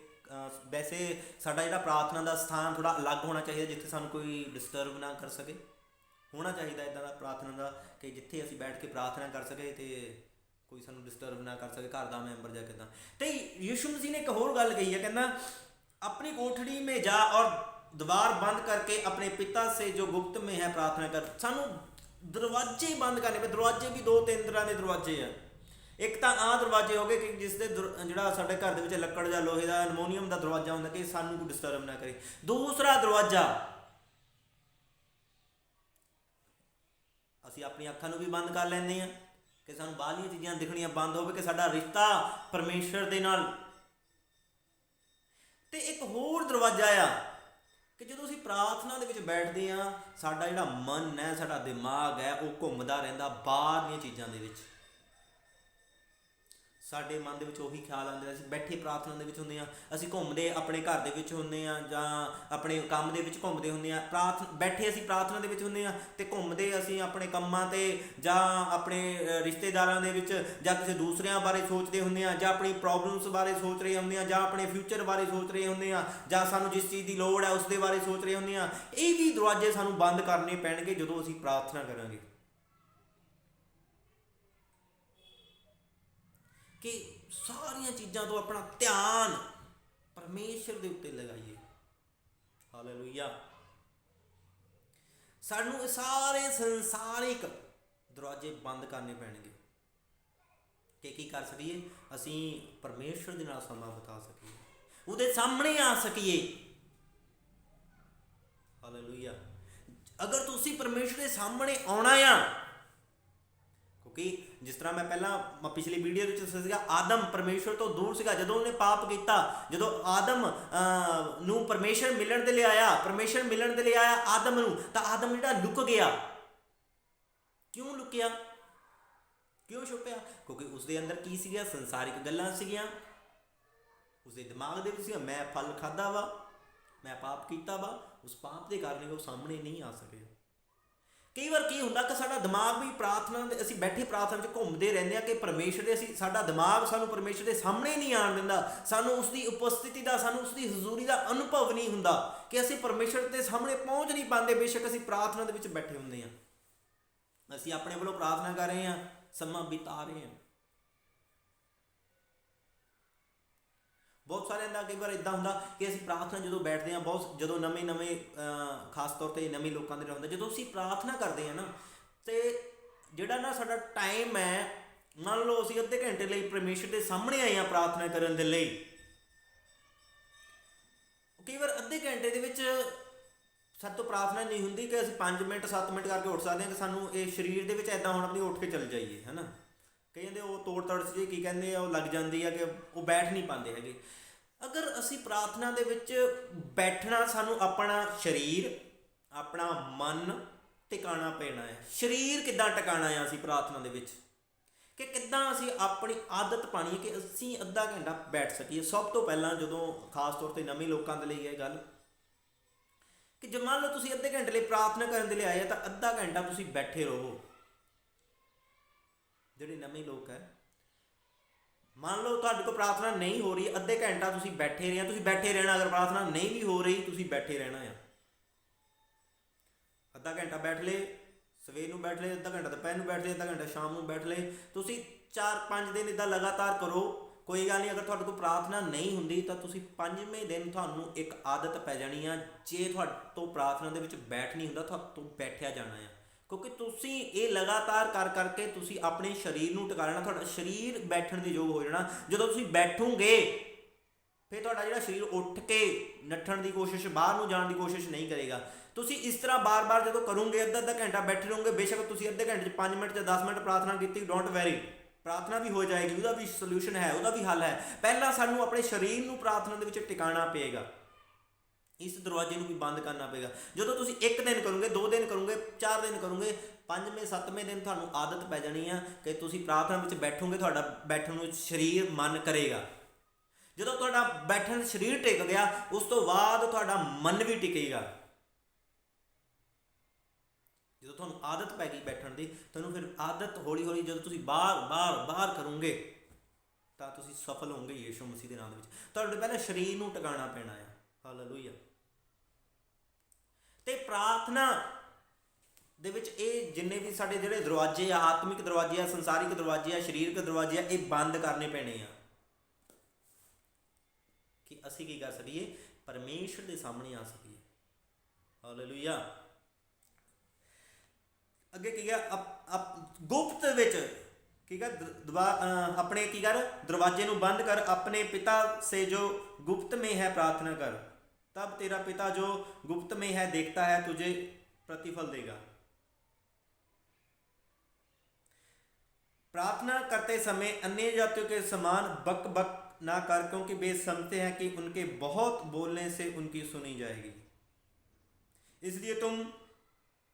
ਵੈਸੇ ਸਾਡਾ ਜਿਹੜਾ ਪ੍ਰਾਰਥਨਾ ਦਾ ਸਥਾਨ ਥੋੜ੍ਹਾ ਅਲੱਗ ਹੋਣਾ ਚਾਹੀਦਾ, ਜਿੱਥੇ ਸਾਨੂੰ ਕੋਈ ਡਿਸਟਰਬ ਨਾ ਕਰ ਸਕੇ। ਹੋਣਾ ਚਾਹੀਦਾ ਇੱਦਾਂ ਦਾ ਪ੍ਰਾਰਥਨਾ ਦਾ ਕਿ ਜਿੱਥੇ ਅਸੀਂ ਬੈਠ ਕੇ ਪ੍ਰਾਰਥਨਾ ਕਰ ਸਕੇ ਅਤੇ ਕੋਈ ਸਾਨੂੰ ਡਿਸਟਰਬ ਨਾ ਕਰ ਸਕੇ, ਘਰ ਦਾ ਮੈਂਬਰ ਜਾਂ ਕਿੱਦਾਂ। ਅਤੇ ਯਿਸੂ ਮਸੀਹ ਨੇ ਇੱਕ ਹੋਰ ਗੱਲ ਕਹੀ ਹੈ, ਕਹਿੰਦਾ अपनी कोठड़ी में जा और द्वार बंद करके अपने पिता से जो गुप्त में है प्रार्थना कर। सानू दरवाजे बंद करने पे, दरवाजे भी 2-3 तरह के दरवाजे है। एक तो आ दरवाजे हो गए कि जिसके ਜਿਹੜਾ ਸਾਡੇ ਘਰ ਦੇ ਵਿੱਚ ਲੱਕੜ ਜਾਂ ਲੋਹੇ ਦਾ ਐਲੂਮੀਨੀਅਮ ਦਾ ਦਰਵਾਜ਼ਾ ਹੁੰਦਾ ਕਿ ਸਾਨੂੰ ਕੋਈ ਡਿਸਟਰਬ ਨਾ ਕਰੇ। ਦੂਸਰਾ ਦਰਵਾਜ਼ਾ ਅਸੀਂ ਆਪਣੀ ਅੱਖਾਂ ਨੂੰ ਵੀ ਬੰਦ ਕਰ ਲੈਂਦੇ ਹਾਂ ਕਿ ਸਾਨੂੰ ਬਾਹਰਲੀਆਂ ਚੀਜ਼ਾਂ ਦਿਖਣੀਆਂ ਬੰਦ ਹੋਵੇ, ਕਿ ਸਾਡਾ ਰਿਸ਼ਤਾ ਪਰਮੇਸ਼ਰ ਦੇ ਨਾਲ। ਅਤੇ ਇੱਕ ਹੋਰ ਦਰਵਾਜ਼ਾ ਆ ਕਿ ਜਦੋਂ ਅਸੀਂ ਪ੍ਰਾਰਥਨਾ ਦੇ ਵਿੱਚ ਬੈਠਦੇ ਹਾਂ, ਸਾਡਾ ਜਿਹੜਾ ਮਨ ਹੈ, ਸਾਡਾ ਦਿਮਾਗ ਹੈ, ਉਹ ਘੁੰਮਦਾ ਰਹਿੰਦਾ ਬਾਹਰਲੀਆਂ ਚੀਜ਼ਾਂ ਦੇ ਵਿੱਚ। ਸਾਡੇ ਮਨ ਦੇ ਵਿੱਚ ਉਹੀ ਖਿਆਲ ਆਉਂਦੇ, ਅਸੀਂ ਬੈਠੇ ਪ੍ਰਾਰਥਨਾ ਦੇ ਵਿੱਚ ਹੁੰਦੇ ਹਾਂ, ਅਸੀਂ ਘੁੰਮਦੇ ਆਪਣੇ ਘਰ ਦੇ ਵਿੱਚ ਹੁੰਦੇ ਹਾਂ ਜਾਂ ਆਪਣੇ ਕੰਮ ਦੇ ਵਿੱਚ ਘੁੰਮਦੇ ਹੁੰਦੇ ਹਾਂ। ਬੈਠੇ ਅਸੀਂ ਪ੍ਰਾਰਥਨਾ ਦੇ ਵਿੱਚ ਹੁੰਦੇ ਹਾਂ ਅਤੇ ਘੁੰਮਦੇ ਅਸੀਂ ਆਪਣੇ ਕੰਮਾਂ 'ਤੇ ਜਾਂ ਆਪਣੇ ਰਿਸ਼ਤੇਦਾਰਾਂ ਦੇ ਵਿੱਚ ਜਾਂ ਕਿਸੇ ਦੂਸਰਿਆਂ ਬਾਰੇ ਸੋਚਦੇ ਹੁੰਦੇ ਹਾਂ, ਜਾਂ ਆਪਣੀ ਪ੍ਰੋਬਲਮਸ ਬਾਰੇ ਸੋਚ ਰਹੇ ਹੁੰਦੇ ਹਾਂ, ਜਾਂ ਆਪਣੇ ਫਿਊਚਰ ਬਾਰੇ ਸੋਚ ਰਹੇ ਹੁੰਦੇ ਹਾਂ, ਜਾਂ ਸਾਨੂੰ ਜਿਸ ਚੀਜ਼ ਦੀ ਲੋੜ ਹੈ ਉਸ ਦੇ ਬਾਰੇ ਸੋਚ ਰਹੇ ਹੁੰਦੇ ਹਾਂ। ਇਹ ਵੀ ਦਰਵਾਜ਼ੇ ਸਾਨੂੰ ਬੰਦ ਕਰਨੇ ਪੈਣਗੇ ਜਦੋਂ ਅਸੀਂ ਪ੍ਰਾਰਥਨਾ ਕਰਾਂਗੇ, ਕਿ ਸਾਰੀਆਂ ਚੀਜ਼ਾਂ ਤੋਂ ਆਪਣਾ ਧਿਆਨ ਪਰਮੇਸ਼ਰ ਦੇ ਉੱਤੇ ਲਗਾਈਏ। ਹਾਲੇਲੂਇਆ। ਸਾਨੂੰ ਇਹ ਸਾਰੇ ਸੰਸਾਰਿਕ ਦਰਵਾਜ਼ੇ ਬੰਦ ਕਰਨੇ ਪੈਣਗੇ ਕਿ ਕੀ ਕਰ ਸਕੀਏ, ਅਸੀਂ ਪਰਮੇਸ਼ਰ ਦੇ ਨਾਲ ਸਮਾਂ ਬਿਤਾ ਸਕੀਏ, ਉਹਦੇ ਸਾਹਮਣੇ ਆ ਸਕੀਏ। ਹਾਲੇਲੂਇਆ। ਅਗਰ ਤੁਸੀਂ ਪਰਮੇਸ਼ਰ ਦੇ ਸਾਹਮਣੇ ਆਉਣਾ ਆ, ਕਿਉਂਕਿ ਜਿਸ ਤਰ੍ਹਾਂ ਮੈਂ ਪਹਿਲਾਂ ਪਿਛਲੀ ਵੀਡੀਓ ਵਿੱਚ ਦੱਸਿਆ ਸੀਗਾ, ਆਦਮ ਪਰਮੇਸ਼ਰ ਤੋਂ ਦੂਰ ਸੀਗਾ। ਜਦੋਂ ਉਹਨੇ ਪਾਪ ਕੀਤਾ, ਜਦੋਂ ਆਦਮ ਨੂੰ ਪਰਮੇਸ਼ਰ ਮਿਲਣ ਦੇ ਲਈ ਆਇਆ, ਪਰਮੇਸ਼ਰ ਮਿਲਣ ਦੇ ਲਈ ਆਇਆ ਆਦਮ ਨੂੰ, ਤਾਂ ਆਦਮ ਜਿਹੜਾ ਲੁਕ ਗਿਆ। ਕਿਉਂ ਲੁਕਿਆ, ਕਿਉਂ ਛੁਪਿਆ? ਕਿਉਂਕਿ ਉਸਦੇ ਅੰਦਰ ਕੀ ਸੀਗਾ, ਸੰਸਾਰਿਕ ਗੱਲਾਂ ਸੀਗੀਆਂ, ਉਸਦੇ ਦਿਮਾਗ ਦੇ ਵਿੱਚ ਸੀਗਾ ਮੈਂ ਫਲ ਖਾਧਾ ਵਾ, ਮੈਂ ਪਾਪ ਕੀਤਾ ਵਾ। ਉਸ ਪਾਪ ਦੇ ਕਾਰਨ ਉਹ ਸਾਹਮਣੇ ਨਹੀਂ ਆ ਸਕੇ। ਕਈ ਵਾਰ ਕੀ ਹੁੰਦਾ ਕਿ ਸਾਡਾ ਦਿਮਾਗ ਵੀ ਪ੍ਰਾਰਥਨਾ ਦੇ, ਅਸੀਂ ਬੈਠੇ ਪ੍ਰਾਰਥਨਾ 'ਚ ਘੁੰਮਦੇ ਰਹਿੰਦੇ ਹਾਂ ਕਿ ਪਰਮੇਸ਼ਰ ਦੇ, ਅਸੀਂ ਸਾਡਾ ਦਿਮਾਗ ਸਾਨੂੰ ਪਰਮੇਸ਼ਰ ਦੇ ਸਾਹਮਣੇ ਨਹੀਂ ਆਉਣ ਦਿੰਦਾ, ਸਾਨੂੰ ਉਸ ਦੀ ਉਪਸਥਿਤੀ ਦਾ, ਸਾਨੂੰ ਉਸ ਦੀ ਹਜ਼ੂਰੀ ਦਾ ਅਨੁਭਵ ਨਹੀਂ ਹੁੰਦਾ, ਕਿ ਅਸੀਂ ਪਰਮੇਸ਼ਰ ਦੇ ਸਾਹਮਣੇ ਪਹੁੰਚ ਨਹੀਂ ਪਾਉਂਦੇ। ਬੇਸ਼ੱਕ ਅਸੀਂ ਪ੍ਰਾਰਥਨਾ ਦੇ ਵਿੱਚ ਬੈਠੇ ਹੁੰਦੇ ਹਾਂ, ਅਸੀਂ ਆਪਣੇ ਵੱਲੋਂ ਪ੍ਰਾਰਥਨਾ ਕਰ ਰਹੇ ਹਾਂ, ਸਮਾਂ ਬਿਤਾ ਰਹੇ ਹਾਂ। ਬਹੁਤ ਸਾਰਿਆਂ ਦਾ ਕਈ ਵਾਰ ਇੱਦਾਂ ਹੁੰਦਾ ਕਿ ਅਸੀਂ ਪ੍ਰਾਰਥਨਾ ਜਦੋਂ ਬੈਠਦੇ ਹਾਂ, ਜਦੋਂ ਨਵੇਂ ਖਾਸ ਤੌਰ 'ਤੇ ਨਵੇਂ ਲੋਕਾਂ ਦੇ ਨਾਲ ਹੁੰਦਾ, ਜਦੋਂ ਅਸੀਂ ਪ੍ਰਾਰਥਨਾ ਕਰਦੇ ਹਾਂ ਨਾ, ਅਤੇ ਜਿਹੜਾ ਨਾ ਸਾਡਾ ਟਾਈਮ ਹੈ, ਮੰਨ ਲਓ ਅਸੀਂ ਅੱਧੇ ਘੰਟੇ ਲਈ ਪਰਮੇਸ਼ਰ ਦੇ ਸਾਹਮਣੇ ਆਏ ਹਾਂ ਪ੍ਰਾਰਥਨਾ ਕਰਨ ਦੇ ਲਈ, ਕਈ ਵਾਰ ਅੱਧੇ ਘੰਟੇ ਦੇ ਵਿੱਚ ਸਾਡੇ ਤੋਂ ਪ੍ਰਾਰਥਨਾ ਨਹੀਂ ਹੁੰਦੀ ਕਿ ਅਸੀਂ 5 ਮਿੰਟ 7 ਮਿੰਟ ਕਰਕੇ ਉੱਠ ਸਕਦੇ ਹਾਂ, ਕਿ ਸਾਨੂੰ ਇਹ ਸਰੀਰ ਦੇ ਵਿੱਚ ਇੱਦਾਂ ਹੋਣਾ ਵੀ ਉੱਠ ਕੇ ਚੱਲ ਜਾਈਏ, ਹੈ ਨਾ। ਕਈ ਕਹਿੰਦੇ ਉਹ ਤੋੜ ਤੜਸ ਜੀ ਕੀ ਕਹਿੰਦੇ ਆ, ਉਹ ਲੱਗ ਜਾਂਦੀ ਆ ਕਿ ਉਹ ਬੈਠ ਨਹੀਂ ਪਾਉਂਦੇ ਹੈਗੇ। ਅਗਰ ਅਸੀਂ ਪ੍ਰਾਰਥਨਾ ਦੇ ਵਿੱਚ ਬੈਠਣਾ, ਸਾਨੂੰ ਆਪਣਾ ਸਰੀਰ, ਆਪਣਾ ਮਨ ਟਿਕਾਣਾ ਪੈਣਾ ਹੈ। ਸਰੀਰ ਕਿੱਦਾਂ ਟਿਕਾਣਾ ਆ ਅਸੀਂ ਪ੍ਰਾਰਥਨਾ ਦੇ ਵਿੱਚ, ਕਿ ਕਿੱਦਾਂ ਅਸੀਂ ਆਪਣੀ ਆਦਤ ਪਾਣੀ ਹੈ ਕਿ ਅਸੀਂ ਅੱਧਾ ਘੰਟਾ ਬੈਠ ਸਕੀਏ। ਸਭ ਤੋਂ ਪਹਿਲਾਂ ਜਦੋਂ ਖਾਸ ਤੌਰ 'ਤੇ ਨਵੇਂ ਲੋਕਾਂ ਦੇ ਲਈ ਇਹ ਗੱਲ ਕਿ ਜੇ ਮੰਨ ਲਓ ਤੁਸੀਂ ਅੱਧੇ ਘੰਟੇ ਲਈ ਪ੍ਰਾਰਥਨਾ ਕਰਨ ਦੇ ਲਈ ਆਏ ਤਾਂ ਅੱਧਾ ਘੰਟਾ ਤੁਸੀਂ ਬੈਠੇ ਰਹੋ। ਜਿਹੜੇ ਨਵੇਂ ਲੋਕ ਹੈ, ਮੰਨ ਲਓ ਤੁਹਾਡੇ ਕੋਲ ਪ੍ਰਾਰਥਨਾ ਨਹੀਂ ਹੋ ਰਹੀ, ਅੱਧੇ ਘੰਟਾ ਤੁਸੀਂ ਬੈਠੇ ਰਹੇ, ਤੁਸੀਂ ਬੈਠੇ ਰਹਿਣਾ। ਅਗਰ ਪ੍ਰਾਰਥਨਾ ਨਹੀਂ ਵੀ ਹੋ ਰਹੀ, ਤੁਸੀਂ ਬੈਠੇ ਰਹਿਣਾ ਆ। ਅੱਧਾ ਘੰਟਾ ਬੈਠ ਲਏ, ਸਵੇਰ ਨੂੰ ਬੈਠ ਲਏ, ਅੱਧਾ ਘੰਟਾ ਦੁਪਹਿਰ ਨੂੰ ਬੈਠ ਲਏ, ਅੱਧਾ ਘੰਟਾ ਸ਼ਾਮ ਨੂੰ ਬੈਠ ਲਏ। ਤੁਸੀਂ 4-5 ਦਿਨ ਇੱਦਾਂ ਲਗਾਤਾਰ ਕਰੋ, ਕੋਈ ਗੱਲ ਨਹੀਂ। ਅਗਰ ਤੁਹਾਡੇ ਕੋਲ ਪ੍ਰਾਰਥਨਾ ਨਹੀਂ ਹੁੰਦੀ ਤਾਂ ਤੁਸੀਂ 5ਵੇਂ ਦਿਨ ਤੁਹਾਨੂੰ ਇੱਕ ਆਦਤ ਪੈ ਜਾਣੀ ਆ, ਜੇ ਤੁਹਾਡੇ ਤੋਂ ਪ੍ਰਾਰਥਨਾ ਦੇ ਵਿੱਚ ਬੈਠ ਨਹੀਂ ਹੁੰਦਾ, ਤੁਹਾਡੇ ਤੋਂ ਬੈਠਿਆ ਜਾਣਾ ਆ। ਕਿਉਂਕਿ ਤੁਸੀਂ ਇਹ ਲਗਾਤਾਰ ਕਰ ਕਰਕੇ ਤੁਸੀਂ ਆਪਣੇ ਸਰੀਰ ਨੂੰ ਟਿਕਾ ਲੈਣਾ, ਤੁਹਾਡਾ ਸਰੀਰ ਬੈਠਣ ਦੇ ਯੋਗ ਹੋ ਜਾਣਾ। ਜਦੋਂ ਤੁਸੀਂ ਬੈਠੋਗੇ ਫਿਰ ਤੁਹਾਡਾ ਜਿਹੜਾ ਸਰੀਰ ਉੱਠ ਕੇ ਨੱਠਣ ਦੀ ਕੋਸ਼ਿਸ਼, ਬਾਹਰ ਨੂੰ ਜਾਣ ਦੀ ਕੋਸ਼ਿਸ਼ ਨਹੀਂ ਕਰੇਗਾ। ਤੁਸੀਂ ਇਸ ਤਰ੍ਹਾਂ ਬਾਰ-ਬਾਰ ਜਦੋਂ ਕਰੋਗੇ, ਅੱਧਾ ਘੰਟਾ ਬੈਠੇ ਰਹੋਗੇ, ਬੇਸ਼ੱਕ ਤੁਸੀਂ ਅੱਧੇ ਘੰਟੇ 'ਚ 5 ਮਿੰਟ ਜਾਂ 10 ਮਿੰਟ ਪ੍ਰਾਰਥਨਾ ਕੀਤੀ, ਡੋਂਟ ਵੈਰੀ, ਪ੍ਰਾਰਥਨਾ ਵੀ ਹੋ ਜਾਏਗੀ, ਉਹਦਾ ਵੀ ਸੋਲਿਊਸ਼ਨ ਹੈ, ਉਹਦਾ ਵੀ ਹੱਲ ਹੈ। ਪਹਿਲਾਂ ਸਾਨੂੰ ਆਪਣੇ ਸਰੀਰ ਨੂੰ ਪ੍ਰਾਰਥਨਾ ਦੇ ਵਿੱਚ ਟਿਕਾਣਾ ਪਏਗਾ, ਇਸ ਦਰਵਾਜ਼ੇ ਨੂੰ ਵੀ ਬੰਦ ਕਰਨਾ ਪਏਗਾ। ਜਦੋਂ ਤੁਸੀਂ 1 ਦਿਨ ਕਰੋਗੇ, 2 ਦਿਨ ਕਰੋਗੇ, 4 ਦਿਨ ਕਰੋਗੇ, 5ਵੇਂ 7ਵੇਂ ਦਿਨ ਤੁਹਾਨੂੰ ਆਦਤ ਪੈ ਜਾਣੀ ਆ ਕਿ ਤੁਸੀਂ ਪ੍ਰਾਰਥਨਾ ਵਿੱਚ ਬੈਠੋਗੇ, ਤੁਹਾਡਾ ਬੈਠਣ ਨੂੰ ਸਰੀਰ ਮਨ ਕਰੇਗਾ। ਜਦੋਂ ਤੁਹਾਡਾ ਬੈਠਣ ਸਰੀਰ ਟਿਕ ਗਿਆ, ਉਸ ਤੋਂ ਬਾਅਦ ਤੁਹਾਡਾ ਮਨ ਵੀ ਟਿਕੇਗਾ। ਜਦੋਂ ਤੁਹਾਨੂੰ ਆਦਤ ਪੈ ਗਈ ਬੈਠਣ ਦੀ, ਤੁਹਾਨੂੰ ਫਿਰ ਆਦਤ ਹੌਲੀ ਹੌਲੀ ਜਦੋਂ ਤੁਸੀਂ ਬਾਰ ਕਰੋਗੇ ਤਾਂ ਤੁਸੀਂ ਸਫਲ ਹੋਵੋਗੇ ਯੀਸ਼ੂ ਮਸੀਹ ਦੇ ਨਾਮ ਦੇ ਵਿੱਚ। ਤੁਹਾਡੇ ਪਹਿਲਾਂ ਸਰੀਰ ਨੂੰ ਟਿਕਾਣਾ ਪੈਣਾ ਆ। ਹਾਲੇਲੂਇਆ। ਤੇ ਪ੍ਰਾਰਥਨਾ ਦੇ ਵਿੱਚ ਇਹ ਜਿੰਨੇ ਵੀ ਸਾਡੇ ਜਿਹੜੇ ਦਰਵਾਜ਼ੇ ਆ, ਆਤਮਿਕ ਦਰਵਾਜ਼ੇ ਆ, ਸੰਸਾਰਿਕ ਦਰਵਾਜ਼ੇ ਆ, ਸਰੀਰਕ ਦਰਵਾਜ਼ੇ ਆ, ਇਹ ਬੰਦ ਕਰਨੇ ਪੈਣੇ ਆ ਕਿ ਅਸੀਂ ਕੀ ਕਰ ਸਕੀਏ, ਪਰਮੇਸ਼ਰ ਦੇ ਸਾਹਮਣੇ ਆ ਸਕੀਏ। ਹਾਲੇਲੂਇਆ। ਅੱਗੇ ਕੀ ਗਿਆ, ਗੁਪਤ ਵਿੱਚ ਕੀ ਕਰ ਆਪਣੇ ਕੀ ਕਰ दरवाजे ਨੂੰ बंद कर, अपने पिता से जो गुप्त में है प्रार्थना कर, तब तेरा पिता जो गुप्त में है देखता है तुझे प्रतिफल देगा। प्रार्थना करते समय अन्य जातियों के समान बक बक ना कर, क्योंकि वे समझते हैं कि उनके बहुत बोलने से उनकी सुनी जाएगी। इसलिए तुम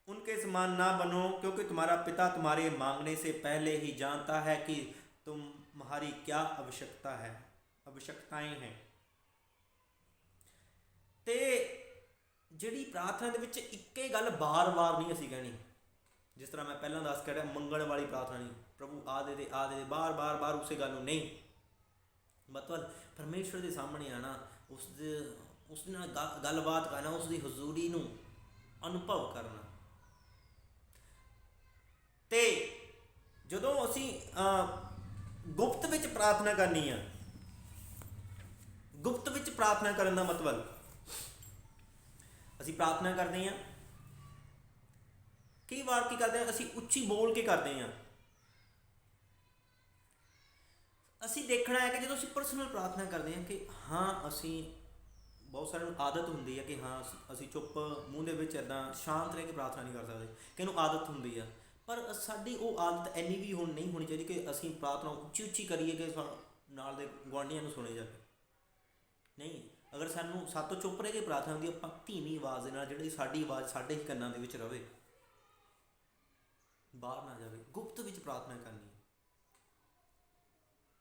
उनके समान ना बनो, क्योंकि तुम्हारा पिता तुम्हारे मांगने से पहले ही जानता है कि तुम्हारी क्या आवश्यकताएं हैं। ਤੇ ਜਿਹੜੀ ਪ੍ਰਾਰਥਨਾ ਦੇ ਵਿੱਚ ਇੱਕੇ ਗੱਲ ਬਾਰ-ਬਾਰ ਨਹੀਂ ਅਸੀਂ ਕਹਿਣੀ, ਜਿਸ ਤਰ੍ਹਾਂ ਮੈਂ ਪਹਿਲਾਂ ਦੱਸ ਕੇ ਰਿਹਾ, ਮੰਗਣ ਵਾਲੀ ਪ੍ਰਾਰਥਨਾ ਨਹੀਂ, ਪ੍ਰਭੂ ਆ ਦੇ ਦੇ ਬਾਰ ਉਸੇ ਗੱਲ ਨੂੰ ਨਹੀਂ। ਮਤਲਬ ਪਰਮੇਸ਼ਰ ਦੇ ਸਾਹਮਣੇ ਆਣਾ, ਉਸ ਨਾਲ ਗੱਲਬਾਤ ਕਰਨਾ, ਉਸ ਦੀ ਹਜ਼ੂਰੀ ਨੂੰ ਅਨੁਭਵ ਕਰਨਾ। ਤੇ ਜਦੋਂ ਅਸੀਂ ਗੁਪਤ ਵਿੱਚ ਪ੍ਰਾਰਥਨਾ ਕਰਨੀ ਆ, ਗੁਪਤ ਵਿੱਚ ਪ੍ਰਾਰਥਨਾ ਕਰਨ ਦਾ ਮਤਲਬ ਅਸੀਂ ਪ੍ਰਾਰਥਨਾ ਕਰਦੇ ਹਾਂ, ਕਈ ਵਾਰ ਕੀ ਕਰਦੇ ਹਾਂ, ਅਸੀਂ ਉੱਚੀ ਬੋਲ ਕੇ ਕਰਦੇ ਹਾਂ। ਅਸੀਂ ਦੇਖਣਾ ਹੈ ਕਿ ਜਦੋਂ ਅਸੀਂ ਪਰਸਨਲ ਪ੍ਰਾਰਥਨਾ ਕਰਦੇ ਹਾਂ ਕਿ ਹਾਂ, ਅਸੀਂ ਬਹੁਤ ਸਾਰਿਆਂ ਨੂੰ ਆਦਤ ਹੁੰਦੀ ਹੈ ਕਿ ਹਾਂ ਅਸੀਂ ਚੁੱਪ ਮੂੰਹ ਦੇ ਵਿੱਚ ਇੱਦਾਂ ਸ਼ਾਂਤ ਰਹਿ ਕੇ ਪ੍ਰਾਰਥਨਾ ਨਹੀਂ ਕਰ ਸਕਦੇ, ਕਿਹਨੂੰ ਆਦਤ ਹੁੰਦੀ ਆ। ਪਰ ਸਾਡੀ ਉਹ ਆਦਤ ਇੰਨੀ ਵੀ ਹੁਣ ਨਹੀਂ ਹੋਣੀ ਚਾਹੀਦੀ ਕਿ ਅਸੀਂ ਪ੍ਰਾਰਥਨਾ ਉੱਚੀ ਕਰੀਏ ਕਿ ਨਾਲ ਦੇ ਗੁਆਂਢੀਆਂ ਨੂੰ ਸੁਣੇ ਜਾਵੇ। ਨਹੀਂ, ਅਗਰ ਸਾਤੋਂ ਚੁੱਪ ਰਹਿ ਕੇ ਪ੍ਰਾਰਥਨਾ ਹੁੰਦੀ, ਆਪਾਂ ਧੀਮੀ ਆਵਾਜ਼ ਦੇ ਨਾਲ, ਜਿਹੜੀ ਸਾਡੀ ਆਵਾਜ਼ ਸਾਡੇ ਹੀ ਕੰਨਾਂ ਦੇ ਵਿੱਚ ਰਵੇ, ਬਾਹਰ ਨਾ ਜਾਵੇ, ਗੁਪਤ ਵਿੱਚ ਪ੍ਰਾਰਥਨਾ ਕਰਨੀ।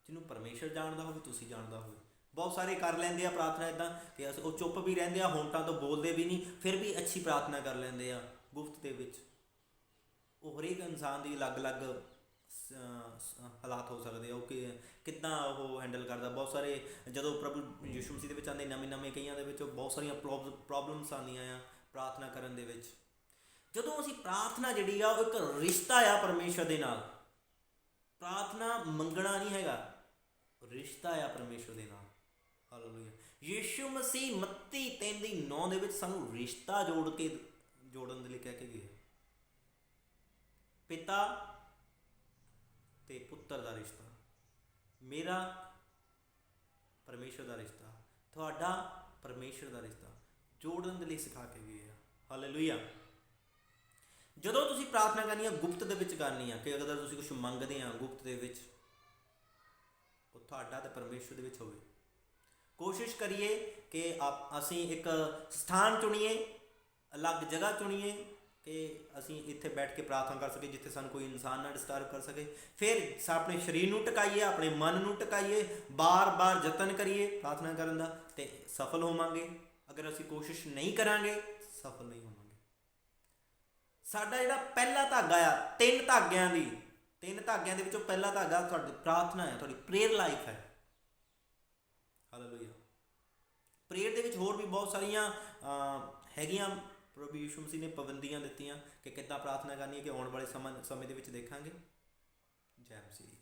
ਜਿਹਨੂੰ ਪਰਮੇਸ਼ਰ ਜਾਣਦਾ ਹੋਵੇ, ਤੁਸੀਂ ਜਾਣਦਾ ਹੋਵੇ। ਬਹੁਤ ਸਾਰੇ ਕਰ ਲੈਂਦੇ ਆ ਪ੍ਰਾਰਥਨਾ ਇੱਦਾਂ ਕਿ ਉਹ ਚੁੱਪ ਵੀ ਰਹਿੰਦੇ ਆ, ਹੋਂਠਾਂ ਤੋਂ ਬੋਲਦੇ ਵੀ ਨਹੀਂ, ਫਿਰ ਵੀ ਅੱਛੀ ਪ੍ਰਾਰਥਨਾ ਕਰ ਲੈਂਦੇ ਆ ਗੁਪਤ ਦੇ ਵਿੱਚ। ਉਹ ਹਰੇਕ ਇਨਸਾਨ ਦੀ ਅਲੱਗ-ਅਲੱਗ ਹਾਲਾਤ ਹੋ ਸਕਦੇ ਆ, ਉਹ ਕਿੱਦਾਂ ਉਹ ਹੈਂਡਲ ਕਰਦਾ। ਬਹੁਤ ਸਾਰੇ ਜਦੋਂ ਪ੍ਰਭੂ ਯਿਸੂ ਮਸੀਹ ਦੇ ਵਿੱਚ ਆਉਂਦੇ, ਨਵੇਂ ਕਈਆਂ ਦੇ ਵਿੱਚ ਬਹੁਤ ਸਾਰੀਆਂ ਪ੍ਰੋਬਲਮਸ ਆਉਂਦੀਆਂ ਆ ਪ੍ਰਾਰਥਨਾ ਕਰਨ ਦੇ ਵਿੱਚ। ਜਦੋਂ ਅਸੀਂ ਪ੍ਰਾਰਥਨਾ ਜਿਹੜੀ ਆ, ਉਹ ਇੱਕ ਰਿਸ਼ਤਾ ਆ ਪਰਮੇਸ਼ਰ ਦੇ ਨਾਲ। ਪ੍ਰਾਰਥਨਾ ਮੰਗਣਾ ਨਹੀਂ ਹੈਗਾ, ਰਿਸ਼ਤਾ ਆ ਪਰਮੇਸ਼ਰ ਦੇ ਨਾਲ। ਹਾਲੇਲੂਇਆ। ਯਿਸੂ ਮਸੀਹ ਮੱਤੀ 3:9 ਦੇ ਵਿੱਚ ਸਾਨੂੰ ਰਿਸ਼ਤਾ ਜੋੜਨ ਦੇ ਲਈ ਕਹਿ ਕੇ ਗਏ। ਪਿਤਾ ਤੇ ਪੁੱਤਰ ਦਾ ਰਿਸ਼ਤਾ, ਮੇਰਾ ਪਰਮੇਸ਼ਰ ਦਾ ਰਿਸ਼ਤਾ, ਤੁਹਾਡਾ ਪਰਮੇਸ਼ਰ ਦਾ ਰਿਸ਼ਤਾ ਜੋੜਨ ਦੇ ਲਈ ਸਿਖਾ ਕੇ ਗਏ ਆ। ਹਾਲੇਲੂਇਆ। ਜਦੋਂ ਤੁਸੀਂ ਪ੍ਰਾਰਥਨਾ ਕਰਨੀ ਆ, ਗੁਪਤ ਦੇ ਵਿੱਚ ਕਰਨੀ ਆ, ਕਿ ਅਗਰ ਤੁਸੀਂ ਕੁਛ ਮੰਗਦੇ ਆ ਗੁਪਤ ਦੇ ਵਿੱਚ, ਉਹ ਤੁਹਾਡਾ ਤੇ ਪਰਮੇਸ਼ਰ ਦੇ ਵਿੱਚ ਹੋਵੇ। ਕੋਸ਼ਿਸ਼ ਕਰੀਏ ਕਿ ਅਸੀਂ ਇੱਕ ਸਥਾਨ ਚੁਣੀਏ, ਅਲੱਗ ਜਗ੍ਹਾ ਚੁਣੀਏ ਕਿ ਅਸੀਂ ਇੱਥੇ ਬੈਠ ਕੇ ਪ੍ਰਾਰਥਨਾ ਕਰ ਸਕੀਏ, ਜਿੱਥੇ ਸਾਨੂੰ ਕੋਈ ਇਨਸਾਨ ਨਾ ਡਿਸਟਰਬ ਕਰ ਸਕੇ। ਫਿਰ ਆਪਣੇ ਸਰੀਰ ਨੂੰ ਟਿਕਾਈਏ, ਆਪਣੇ ਮਨ ਨੂੰ ਟਿਕਾਈਏ, ਬਾਰ ਯਤਨ ਕਰੀਏ ਪ੍ਰਾਰਥਨਾ ਕਰਨ ਦਾ, ਤੇ ਸਫਲ ਹੋਵਾਂਗੇ। ਅਗਰ ਅਸੀਂ ਕੋਸ਼ਿਸ਼ ਨਹੀਂ ਕਰਾਂਗੇ, ਸਫਲ ਨਹੀਂ ਹੋਵਾਂਗੇ। ਸਾਡਾ ਜਿਹੜਾ ਪਹਿਲਾ ਧਾਗਾ ਆ, ਤਿੰਨ ਧਾਗਿਆਂ ਦੇ ਵਿੱਚੋਂ ਪਹਿਲਾ ਧਾਗਾ ਤੁਹਾਡੀ ਪ੍ਰਾਰਥਨਾ ਹੈ, ਤੁਹਾਡੀ ਪ੍ਰੇਅਰ ਲਾਈਫ ਹੈ। ਹਾਲੇਲੂਇਆ। ਪ੍ਰੇਅਰ ਦੇ ਵਿੱਚ ਹੋਰ ਵੀ ਬਹੁਤ ਸਾਰੀਆਂ ਹੈਗੀਆਂ, ਪ੍ਰਭੂ ਯਿਸੂ ਮਸੀਹ ਨੇ ਪਾਬੰਦੀਆਂ ਦਿੱਤੀਆਂ ਕਿ ਕਿੱਦਾਂ ਪ੍ਰਾਰਥਨਾ ਕਰਨੀ ਹੈ, ਕਿ ਆਉਣ ਵਾਲੇ ਸਮੇਂ ਦੇ ਵਿੱਚ ਦੇਖਾਂਗੇ। ਜੈ ਮਸੀਹ।